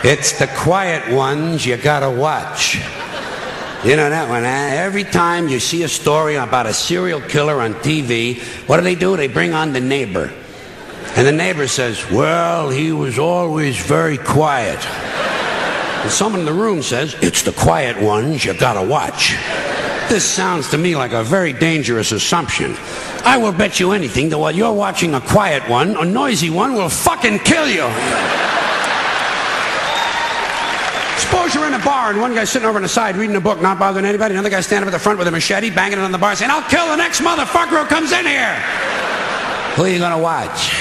It's the quiet ones you gotta watch. You know that one, huh? Every time you see a story about a serial killer on TV, what do? They bring on the neighbor. And the neighbor says, well, he was always very quiet. And someone in the room says, it's the quiet ones you gotta watch. This sounds to me like a very dangerous assumption. I will bet you anything that while you're watching a quiet one, a noisy one will fucking kill you. Suppose you're in a bar and one guy's sitting over on the side reading a book, not bothering anybody. Another guy standing up at the front with a machete, banging it on the bar, saying, I'll kill the next motherfucker who comes in here. Who are you gonna watch?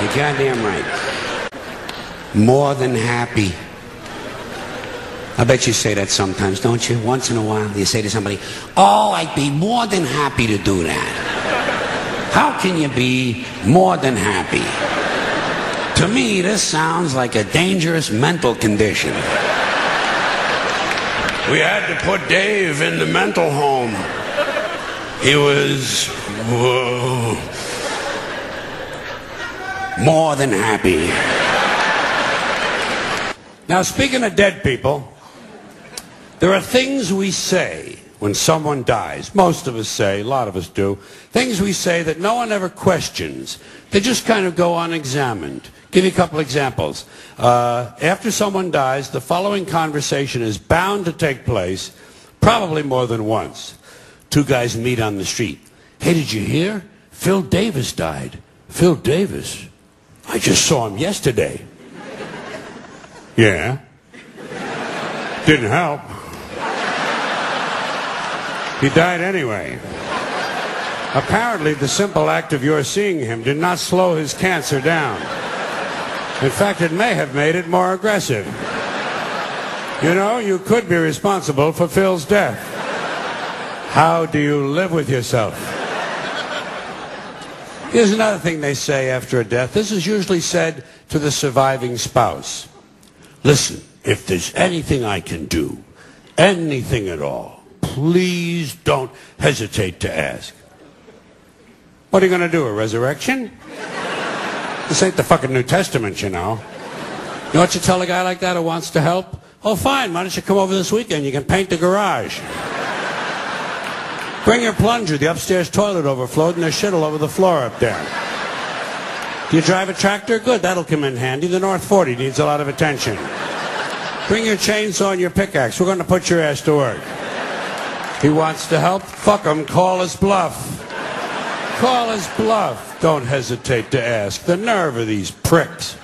You're goddamn right. More than happy. I bet you say that sometimes, don't you? Once in a while, you say to somebody, oh, I'd be more than happy to do that. How can you be more than happy? To me, this sounds like a dangerous mental condition. We had to put Dave in the mental home. He was more than happy. Now, speaking of dead people, there are things we say when someone dies. Most of us say, a lot of us do, things we say that no one ever questions. They just kind of go unexamined. Give you a couple examples. After someone dies, the following conversation is bound to take place, probably more than once. Two guys meet on the street. Hey, did you hear? Phil Davis died. Phil Davis? I just saw him yesterday. Yeah. Didn't help. He died anyway. Apparently, the simple act of your seeing him did not slow his cancer down. In fact, it may have made it more aggressive. You know, you could be responsible for Phil's death. How do you live with yourself? Here's another thing they say after a death. This is usually said to the surviving spouse. Listen, if there's anything I can do, anything at all, please don't hesitate to ask. What are you going to do, a resurrection? This ain't the fucking New Testament, you know. You know what you tell a guy like that who wants to help? Oh, fine, why don't you come over this weekend? You can paint the garage. Bring your plunger. The upstairs toilet overflowed and there's shit all over the floor up there. Do you drive a tractor? Good, that'll come in handy. The North 40 needs a lot of attention. Bring your chainsaw and your pickaxe. We're going to put your ass to work. He wants to help? Fuck him. Call his bluff. Call his bluff. Don't hesitate to ask. The nerve of these pricks.